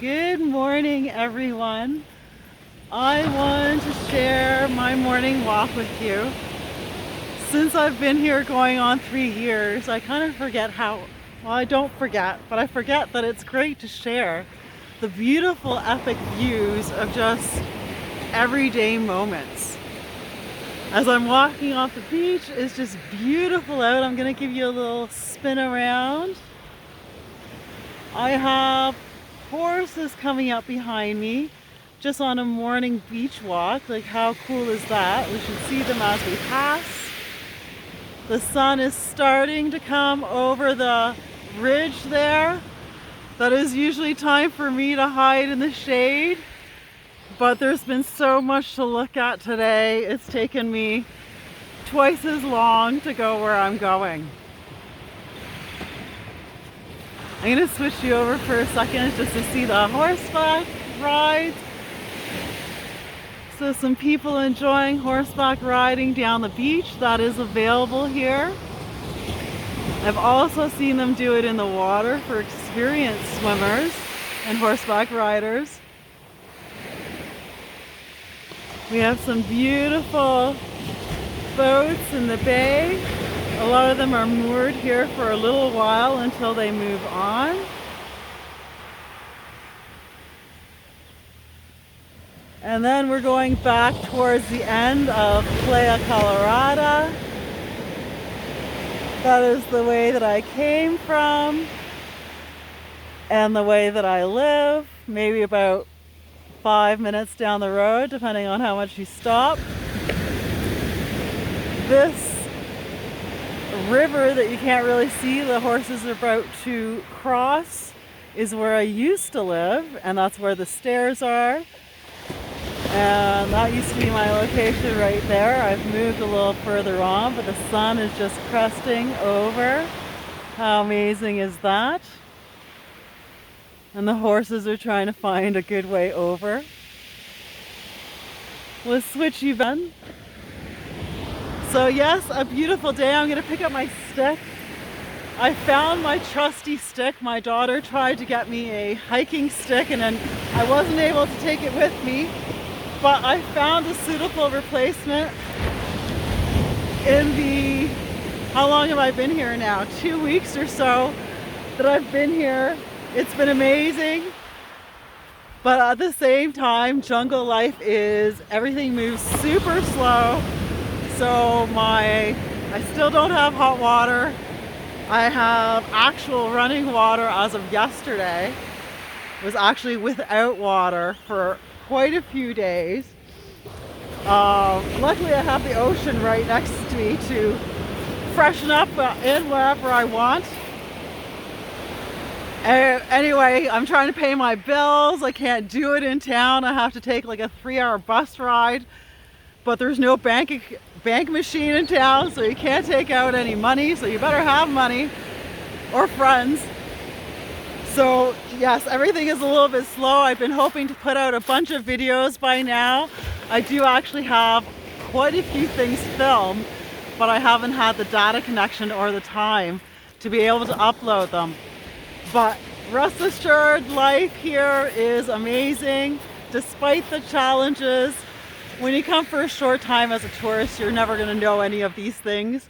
Good morning, everyone. I wanted to share my morning walk with you. Since I've been here going on 3 years, I kind of forget well, I don't forget, but I forget that it's great to share the beautiful, epic views of just everyday moments. As I'm walking off the beach, it's just beautiful out. I'm going to give you a little spin around. I have horses coming up behind me just on a morning beach walk. Like, how cool is that? We should see them as we pass. The sun is starting to come over the ridge there. That is usually time for me to hide in the shade, but there's been so much to look at today. It's taken me twice as long to go where I'm going. I'm going to switch you over for a second just to see the horseback rides. So some people enjoying horseback riding down the beach. That is available here. I've also seen them do it in the water for experienced swimmers and horseback riders. We have some beautiful boats in the bay. A lot of them are moored here for a little while until they move on. And then we're going back towards the end of Playa Colorada. That is the way that I came from and the way that I live, maybe about 5 minutes down the road, depending on how much you stop. This river that you can't really see, the horses are about to cross, is where I used to live, and that's where the stairs are. And that used to be my location right there. I've moved a little further on, but the sun is just cresting over. How amazing is that? And the horses are trying to find a good way over. We'll switch you then. So yes, a beautiful day. I'm going to pick up my stick. I found my trusty stick. My daughter tried to get me a hiking stick and then I wasn't able to take it with me. But I found a suitable replacement in the, how long have I been here now? 2 weeks or so that I've been here. It's been amazing. But at the same time, jungle life is, everything moves super slow. So I still don't have hot water. I have actual running water as of yesterday. It was actually without water for quite a few days. Luckily I have the ocean right next to me to freshen up in wherever I want. Anyway, I'm trying to pay my bills. I can't do it in town. I have to take like a 3-hour bus ride, but there's no bank machine in town, so you can't take out any money, so you better have money or friends. So yes, everything is a little bit slow. I've been hoping to put out a bunch of videos by now. I do actually have quite a few things filmed, but I haven't had the data connection or the time to be able to upload them. But rest assured, life here is amazing. Despite the challenges, when you come for a short time as a tourist, you're never going to know any of these things.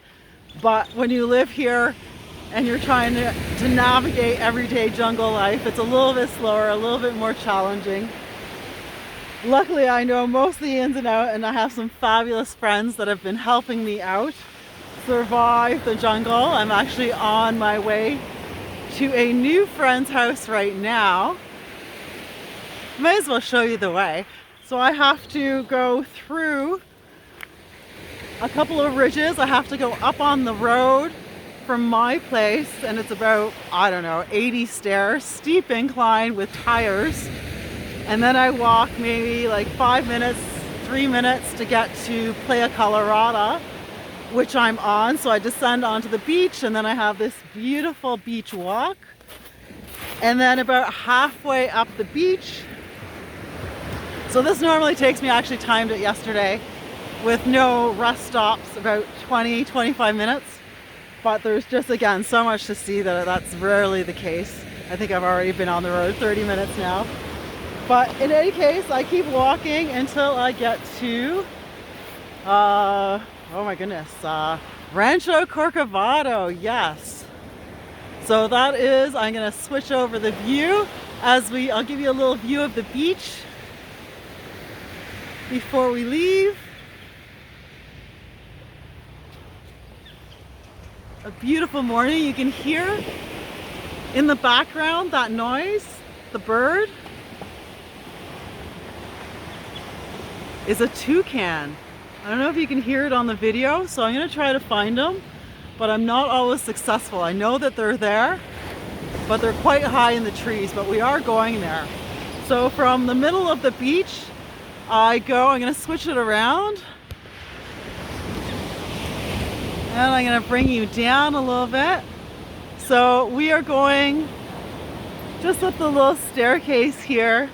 But when you live here and you're trying to navigate everyday jungle life, it's a little bit slower, a little bit more challenging. Luckily, I know most of the ins and outs, and I have some fabulous friends that have been helping me out survive the jungle. I'm actually on my way to a new friend's house right now. Might as well show you the way. So I have to go through a couple of ridges. I have to go up on the road from my place, and it's about, I don't know, 80 stairs, steep incline with tires. And then I walk maybe like 5 minutes, 3 minutes to get to Playa Colorada, which I'm on. So I descend onto the beach, and then I have this beautiful beach walk. And then about halfway up the beach, so this normally takes me, I actually timed it yesterday, with no rest stops, about 20-25 minutes. But there's just, again, so much to see that that's rarely the case. I think I've already been on the road 30 minutes now. But in any case, I keep walking until I get to, oh my goodness, Rancho Corcovado, yes. So that is, I'm gonna switch over the view I'll give you a little view of the beach before we leave. A beautiful morning. You can hear in the background that noise, the bird is a toucan. I don't know if you can hear it on the video, so I'm gonna try to find them, but I'm not always successful. I know that they're there, but they're quite high in the trees, but we are going there. So from the middle of the beach, I'm gonna switch it around. And I'm gonna bring you down a little bit. So we are going just up the little staircase here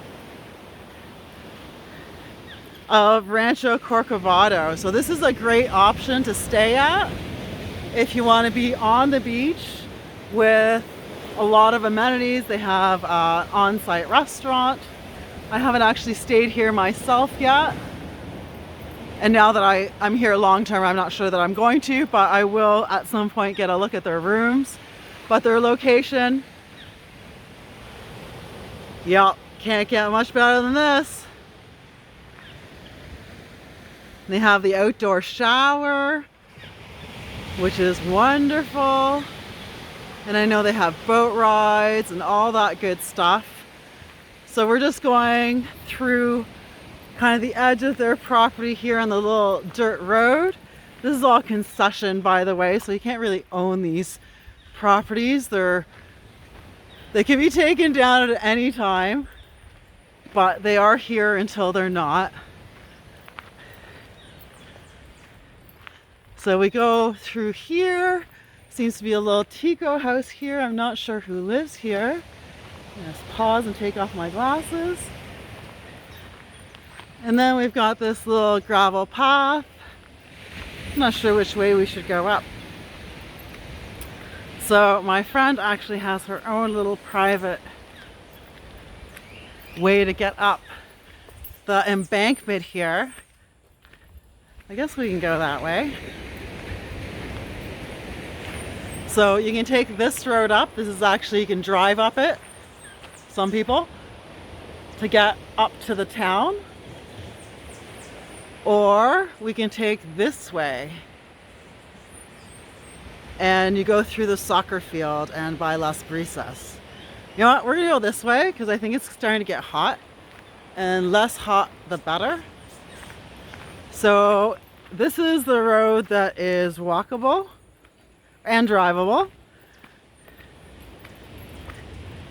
of Rancho Corcovado. So this is a great option to stay at if you want to be on the beach with a lot of amenities. They have an on-site restaurant. I haven't actually stayed here myself yet. And now that I'm here long term, I'm not sure that I'm going to, but I will at some point get a look at their rooms. But their location, yep, can't get much better than this. They have the outdoor shower, which is wonderful. And I know they have boat rides and all that good stuff. So we're just going through kind of the edge of their property here on the little dirt road. This is all concession, by the way, so you can't really own these properties. They can be taken down at any time, but they are here until they're not. So we go through here. Seems to be a little Tico house here. I'm not sure who lives here. Just pause and take off my glasses. And then we've got this little gravel path. I'm not sure which way we should go up. So my friend actually has her own little private way to get up the embankment here. I guess we can go that way. So you can take this road up. This is actually, you can drive up it, some people, to get up to the town. Or we can take this way and you go through the soccer field and by Las Brisas. You know what, we're gonna go this way because I think it's starting to get hot, and less hot the better. So this is the road that is walkable and drivable.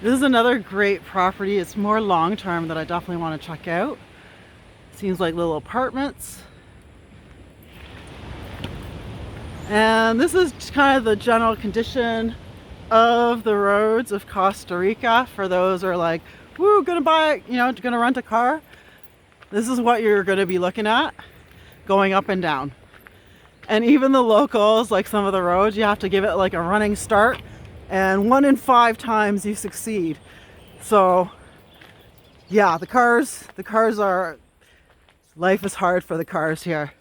This is another great property. It's more long-term that I definitely want to check out. Seems like little apartments. And this is kind of the general condition of the roads of Costa Rica for those who are like, woo, gonna buy, gonna rent a car. This is what you're gonna be looking at going up and down. And even the locals, like some of the roads, you have to give it like a running start, and 1 in 5 times you succeed. So yeah, the cars are, life is hard for the cars here.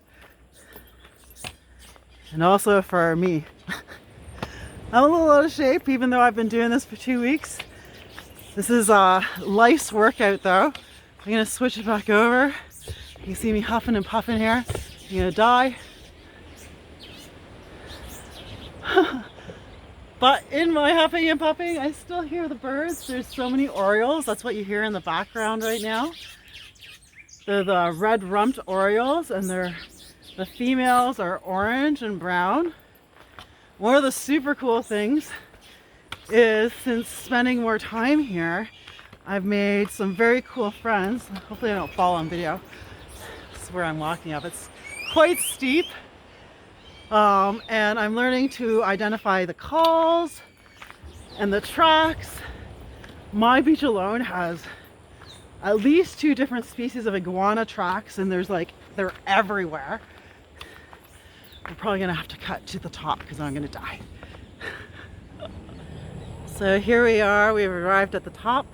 And also for me. I'm a little out of shape, even though I've been doing this for 2 weeks. This is life's workout though. I'm gonna switch it back over. You can see me huffing and puffing here. I'm gonna die. But in my huffing and puffing, I still hear the birds. There's so many orioles. That's what you hear in the background right now. They're the red-rumped orioles, and the females are orange and brown. One of the super cool things is, since spending more time here, I've made some very cool friends. Hopefully I don't fall on video. This is where I'm walking up. It's quite steep. And I'm learning to identify the calls and the tracks. My beach alone has at least 2 different species of iguana tracks, and they're everywhere. I'm probably gonna have to cut to the top because I'm gonna die. So here we are, we've arrived at the top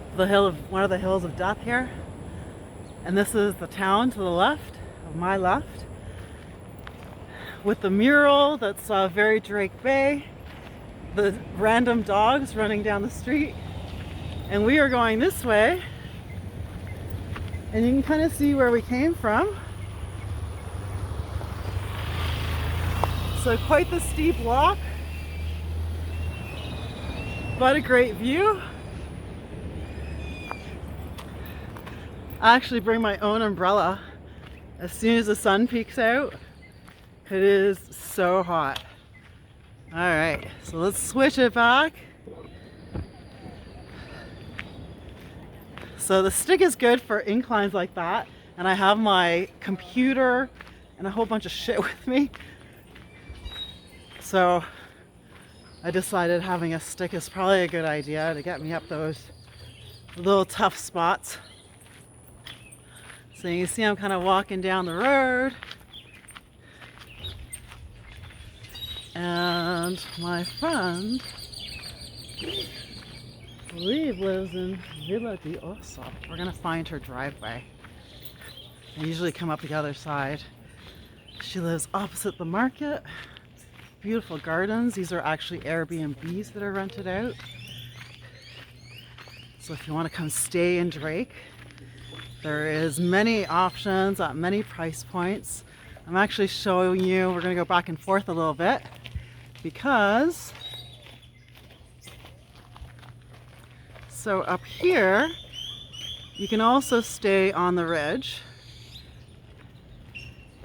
of the hill of one of the hills of death here. And this is the town to the left, of my left, with the mural that's very Drake Bay, the random dogs running down the street. And we are going this way, and you can kind of see where we came from. So quite the steep walk, but a great view. I actually bring my own umbrella as soon as the sun peeks out. It is so hot. All right, so let's switch it back. So the stick is good for inclines like that, and I have my computer and a whole bunch of shit with me. So I decided having a stick is probably a good idea to get me up those little tough spots. So you see I'm kind of walking down the road. And my friend, I believe, lives in Video.Guru. We're gonna find her driveway. I usually come up the other side. She lives opposite the market. Beautiful gardens. These are actually Airbnbs that are rented out. So if you want to come stay in Drake, there is many options at many price points. I'm actually showing you, we're going to go back and forth a little bit because, so up here, you can also stay on the ridge,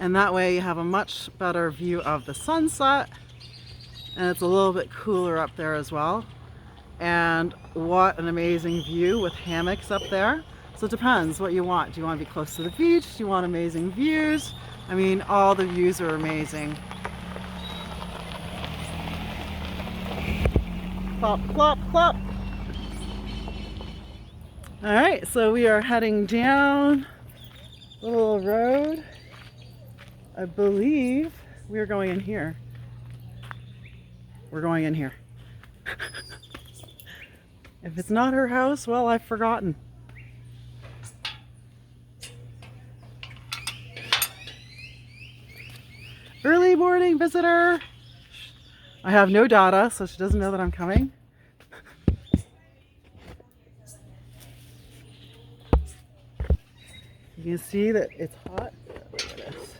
and that way you have a much better view of the sunset, and it's a little bit cooler up there as well. And what an amazing view with hammocks up there. So it depends what you want. Do you want to be close to the beach? Do you want amazing views? I mean, all the views are amazing. Plop, plop, plop. All right, so we are heading down the little road. I believe we're going in here. We're going in here. If it's not her house, well, I've forgotten. Early morning visitor. I have no data, so she doesn't know that I'm coming. You can see that it's hot. Look at this.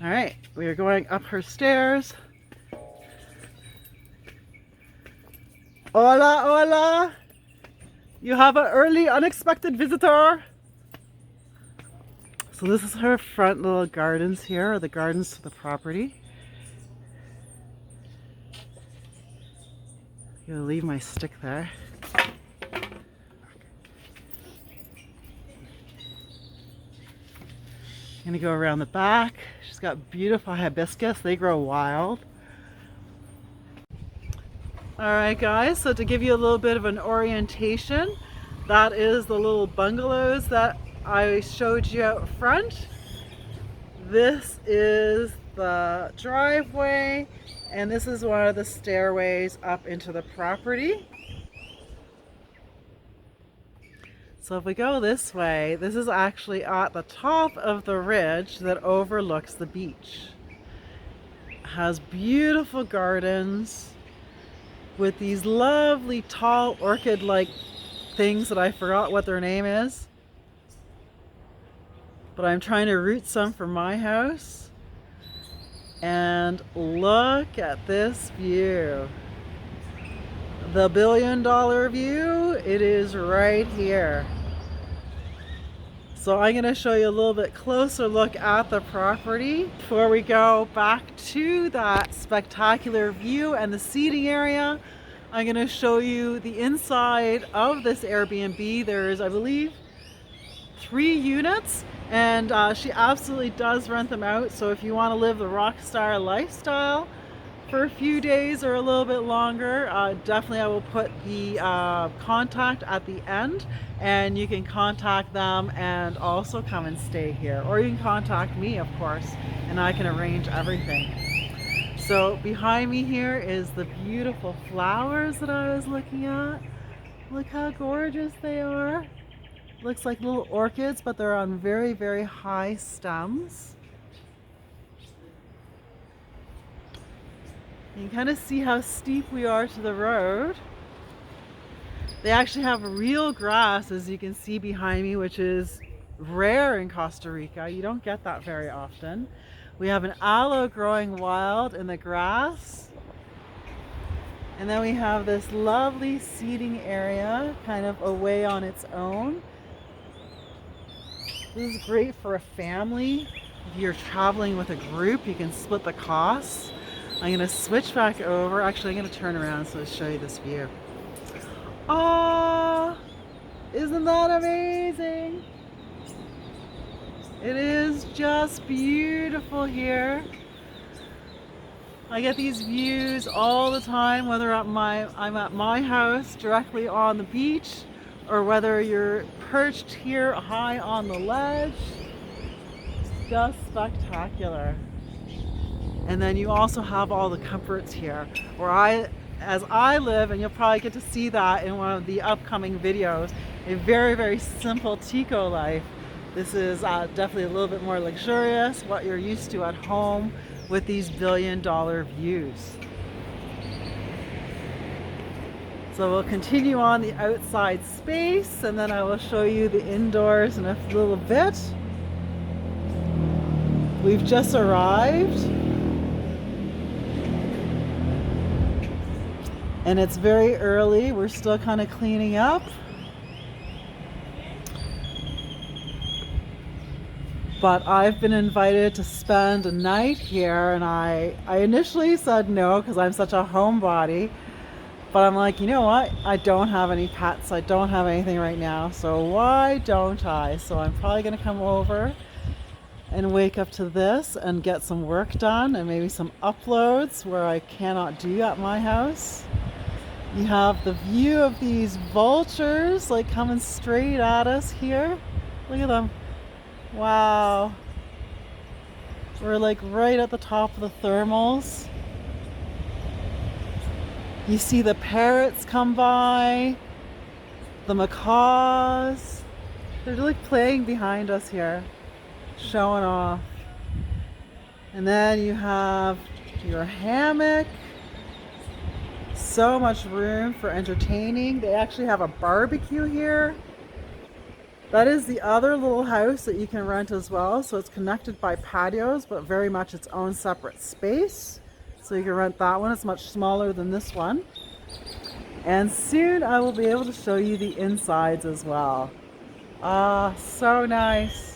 All right, we are going up her stairs. Hola, hola. You have an early unexpected visitor. So this is her front little gardens here, or the gardens to the property. I'm gonna leave my stick there. I'm gonna go around the back. She's got beautiful hibiscus. They grow wild. All right, guys, so to give you a little bit of an orientation, that is the little bungalows that I showed you out front. This is the driveway, and this is one of the stairways up into the property. So if we go this way, this is actually at the top of the ridge that overlooks the beach. It has beautiful gardens with these lovely tall orchid-like things that I forgot what their name is. But I'm trying to root some for my house. And look at this view. The $1 billion view, it is right here. So I'm going to show you a little bit closer look at the property before we go back to that spectacular view and the seating area. I'm going to show you the inside of this Airbnb. There's, I believe, 3 units, and she absolutely does rent them out. So if you want to live the rock star lifestyle, for a few days or a little bit longer. Definitely I will put the contact at the end, and you can contact them and also come and stay here. Or you can contact me, of course, and I can arrange everything. So behind me here is the beautiful flowers that I was looking at. Look how gorgeous they are. Looks like little orchids, but they're on very, very high stems. You can kind of see how steep we are to the road. They actually have real grass, as you can see behind me, which is rare in Costa Rica. You don't get that very often. We have an aloe growing wild in the grass. And then we have this lovely seating area kind of away on its own. This is great for a family. If you're traveling with a group, you can split the costs. I'm going to switch back over. Actually, I'm going to turn around so I'll show you this view. Oh, isn't that amazing? It is just beautiful here. I get these views all the time, whether I'm at my house directly on the beach, or whether you're perched here high on the ledge. It's just spectacular. And then you also have all the comforts here, where as I live, and you'll probably get to see that in one of the upcoming videos, a very, very simple Tico life. This is definitely a little bit more luxurious, what you're used to at home with these billion-dollar views. So we'll continue on the outside space, and then I will show you the indoors in a little bit. We've just arrived, and it's very early. We're still kind of cleaning up. But I've been invited to spend a night here, and I initially said no because I'm such a homebody. But I'm like, you know what? I don't have any pets. I don't have anything right now. So why don't I? So I'm probably going to come over and wake up to this and get some work done, and maybe some uploads where I cannot do at my house. You have the view of these vultures like coming straight at us here. Look at them. Wow. We're like right at the top of the thermals. You see the parrots come by, the macaws. They're like playing behind us here, showing off. And then you have your hammock. So much room for entertaining. They actually have a barbecue here. That is the other little house that you can rent as well. So it's connected by patios, but very much its own separate space. So you can rent that one. It's much smaller than this one. And soon I will be able to show you the insides as well. Ah, so nice.